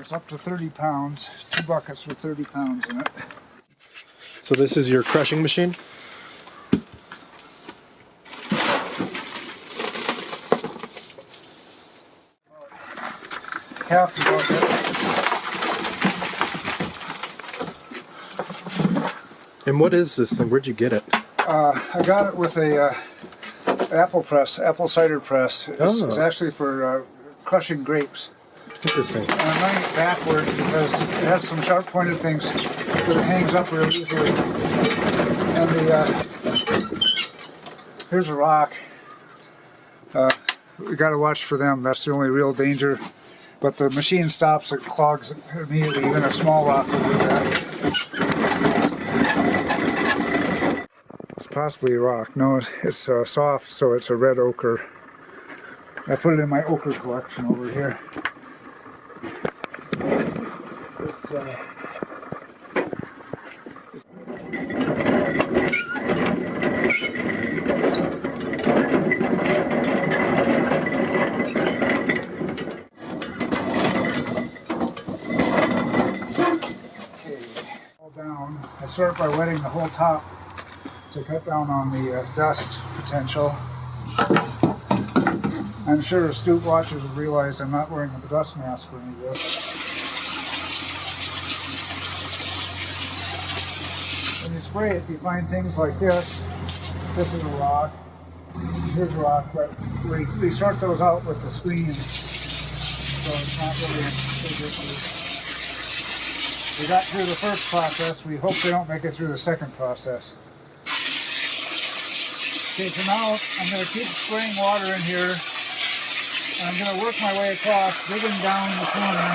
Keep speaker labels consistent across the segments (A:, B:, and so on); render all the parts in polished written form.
A: it's up to 30 pounds. 2 buckets with 30 pounds in it.
B: So this is your crushing machine?
A: Half the bucket.
B: And what is this thing? Where'd you get it?
A: I got it with a apple cider press. It's actually for crushing grapes.
B: Interesting.
A: And I'm running it backwards because it has some sharp pointed things that it hangs up real easily. And here's a rock. We got to watch for them. That's the only real danger. But the machine stops, it clogs immediately. Even a small rock will do that. It's possibly a rock. No, it's soft, so it's a red ochre. I put it in my ochre collection over here. It's down. I start by wetting the whole top to cut down on the dust potential. I'm sure astute watchers will realize I'm not wearing a dust mask for any of this. When you spray it, you find things like this. This is a rock. Here's a rock, but we sort those out with the screen, so it's not really a big issue. We got through the first process. We hope they don't make it through the second process. Okay, so now I'm going to keep spraying water in here, and I'm going to work my way across, digging down the corner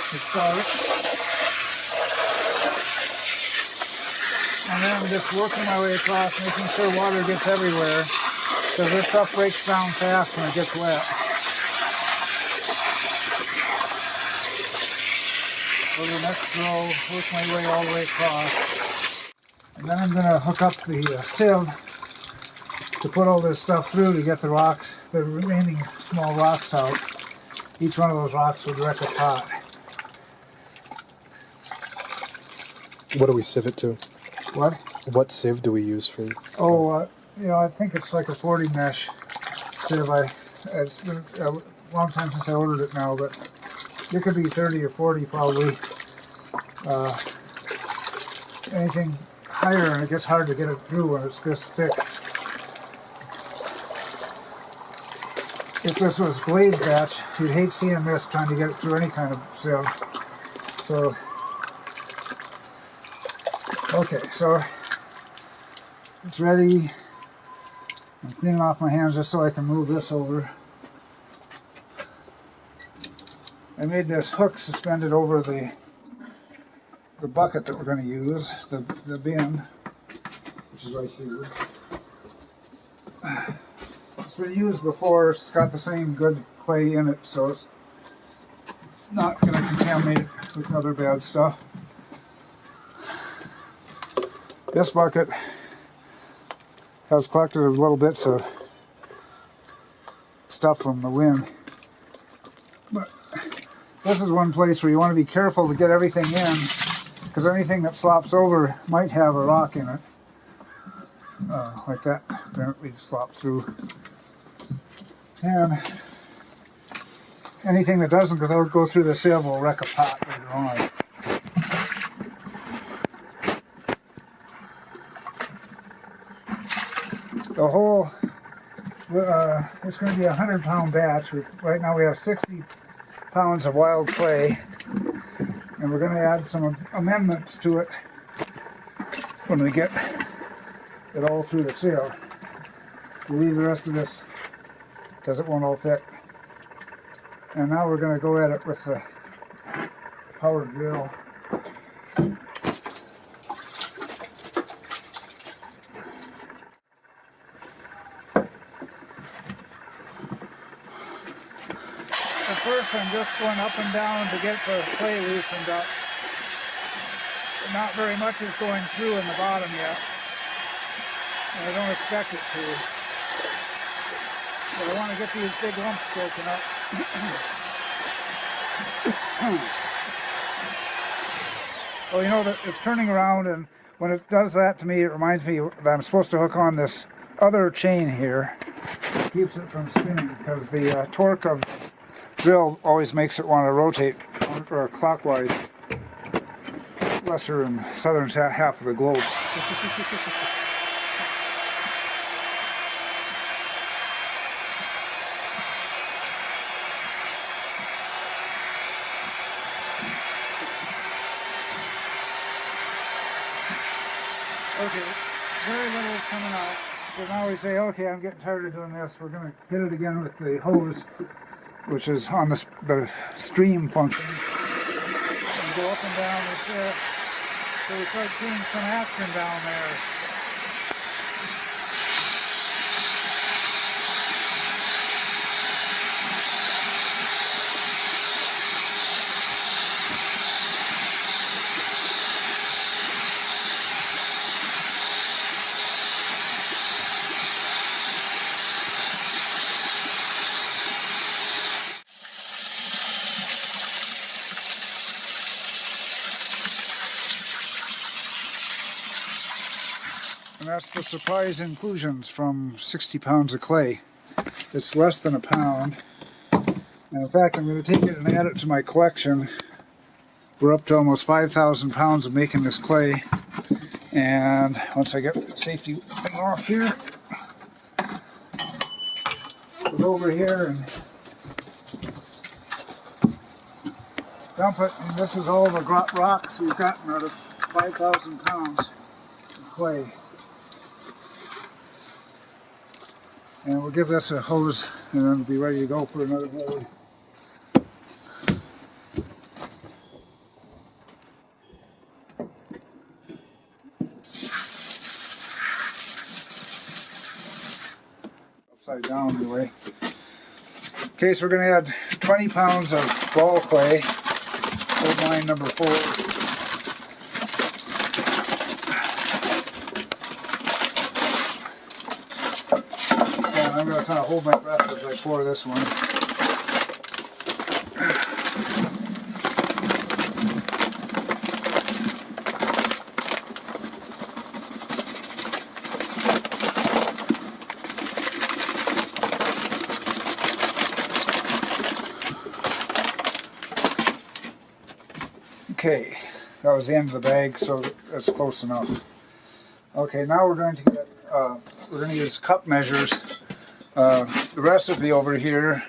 A: to start. And then I'm just working my way across, making sure water gets everywhere, because this stuff breaks down fast when it gets wet. Go to the next row, work my way all the way across. And then I'm going to hook up the sieve to put all this stuff through to get the rocks, the remaining small rocks out. Each one of those rocks would wreck a pot.
B: What do we sieve it to?
A: What?
B: What sieve do we use for?
A: Oh, I think it's like a 40 mesh sieve. It's been a long time since I ordered it now, but it could be 30 or 40 probably. Anything higher, and it gets hard to get it through when it's this thick. If this was glazed batch, you'd hate seeing this trying to get it through any kind of sieve. So, okay, so it's ready. I'm cleaning off my hands just so I can move this over. I made this hook suspended over the bucket that we're going to use, the bin, which is right here. It's been used before. It's got the same good clay in it, so it's not going to contaminate it with other bad stuff. This bucket has collected little bits of stuff from the wind. But this is one place where you want to be careful to get everything in, because anything that slops over might have a rock in it. Like that apparently slopped through. And anything that doesn't go through the sieve will wreck a pot later on. The whole, it's going to be a 100-pound batch. Right now we have 60 pounds of wild clay, and we're going to add some amendments to it when we get it all through the sieve. We'll leave the rest of this because it won't all fit. And now we're going to go at it with the power drill. At first I'm just going up and down to get the clay loosened up. Not very much is going through in the bottom yet. And I don't expect it to. But I want to get these big lumps broken up. Well, you know that it's turning around, and when it does that to me, it reminds me that I'm supposed to hook on this other chain here. It keeps it from spinning because the torque of the drill always makes it want to rotate or clockwise. Western and southern half of the globe. Okay, very little is coming out. So now we say, okay, I'm getting tired of doing this. We're going to hit it again with the hose, which is on the stream function. And go up and down this, so we start seeing some action down there. And that's the surprise inclusions from 60 pounds of clay. It's less than a pound. And in fact, I'm going to take it and add it to my collection. We're up to almost 5,000 pounds of making this clay. And once I get the safety thing off here, put it over here and dump it. And this is all the rocks we've gotten out of 5,000 pounds of clay. And we'll give this a hose and then be ready to go for another hose. Upside down anyway. Okay, so we're going to add 20 pounds of ball clay, old line number 4. I'm going to kind of hold my breath as I pour this one. Okay, that was the end of the bag, so that's close enough. Okay, now we're going to use cup measures. The recipe over here,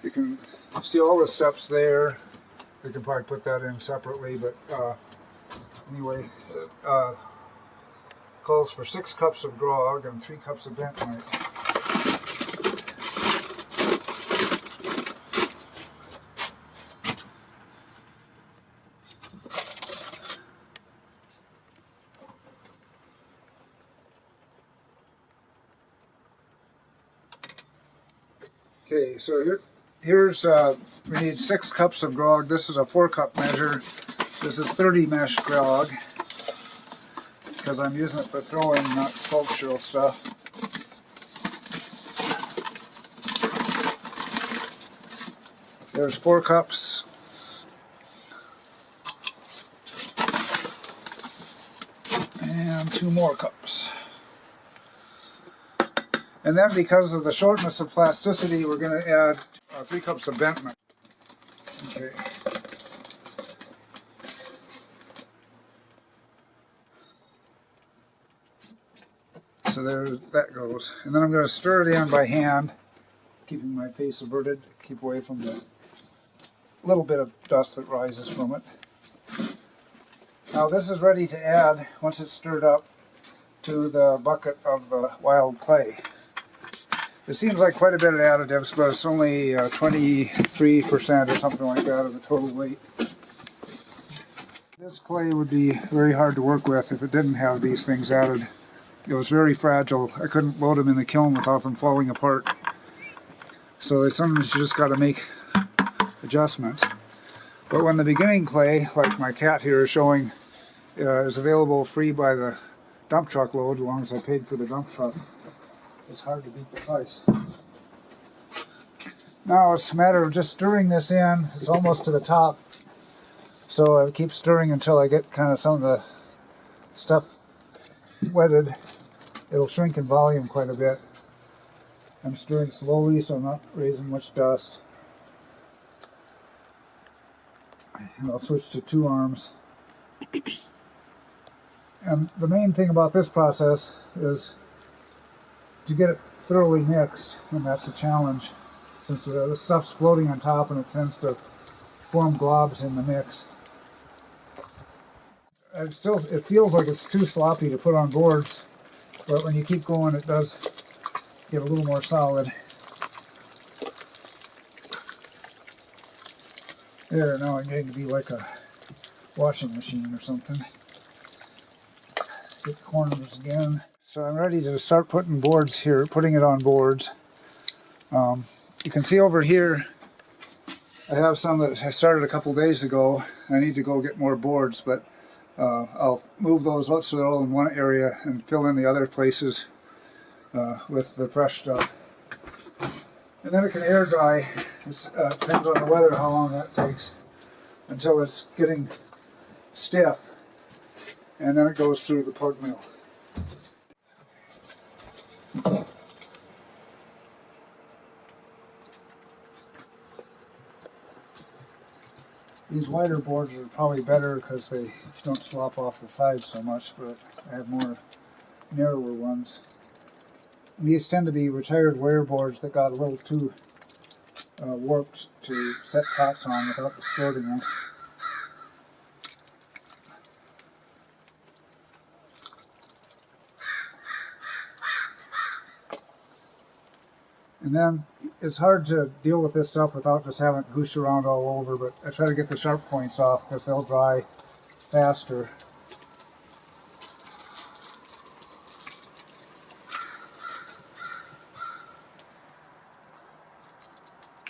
A: you can see all the steps there. We can probably put that in separately, but anyway, calls for 6 cups of grog and 3 cups of bentonite. Okay, so here's we need 6 cups of grog. This is a 4-cup measure. This is 30 mesh grog because I'm using it for throwing, not sculptural stuff. There's 4 cups. And 2 more cups. And then because of the shortness of plasticity, we're going to add 3 cups of bentonite. Okay. So there that goes. And then I'm going to stir it in by hand, keeping my face averted, keep away from the little bit of dust that rises from it. Now this is ready to add, once it's stirred up, to the bucket of the wild clay. It seems like quite a bit of additives, but it's only 23% or something like that of the total weight. This clay would be very hard to work with if it didn't have these things added. It was very fragile. I couldn't load them in the kiln without them falling apart. So sometimes you just got to make adjustments. But when the beginning clay, like my cat here is showing, is available free by the dump truck load, as long as I paid for the dump truck, it's hard to beat the price. Now it's a matter of just stirring this in. It's almost to the top. So I keep stirring until I get kind of some of the stuff wetted. It'll shrink in volume quite a bit. I'm stirring slowly so I'm not raising much dust. And I'll switch to 2 arms. And the main thing about this process is to get it thoroughly mixed, and that's the challenge, since the stuff's floating on top and it tends to form globs in the mix. It feels like it's too sloppy to put on boards, but when you keep going it does get a little more solid. There, now I'm getting to be like a washing machine or something. Get the corners again. So I'm ready to start putting boards here, putting it on boards. You can see over here I have some that I started a couple days ago. I need to go get more boards, but I'll move those so they're all in one area and fill in the other places with the fresh stuff. And then it can air dry. It depends on the weather how long that takes until it's getting stiff, and then it goes through the plug mill. These wider boards are probably better because they don't slop off the sides so much, but I have more narrower ones. And these tend to be retired wire boards that got a little too warped to set pots on without distorting them. And then it's hard to deal with this stuff without just having it goosh around all over, but I try to get the sharp points off because they'll dry faster.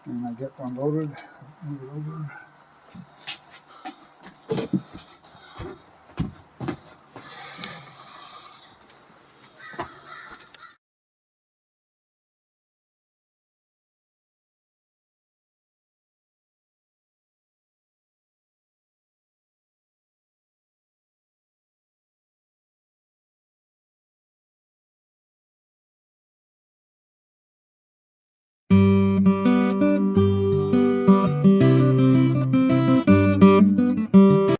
A: And I get one loaded, move it over.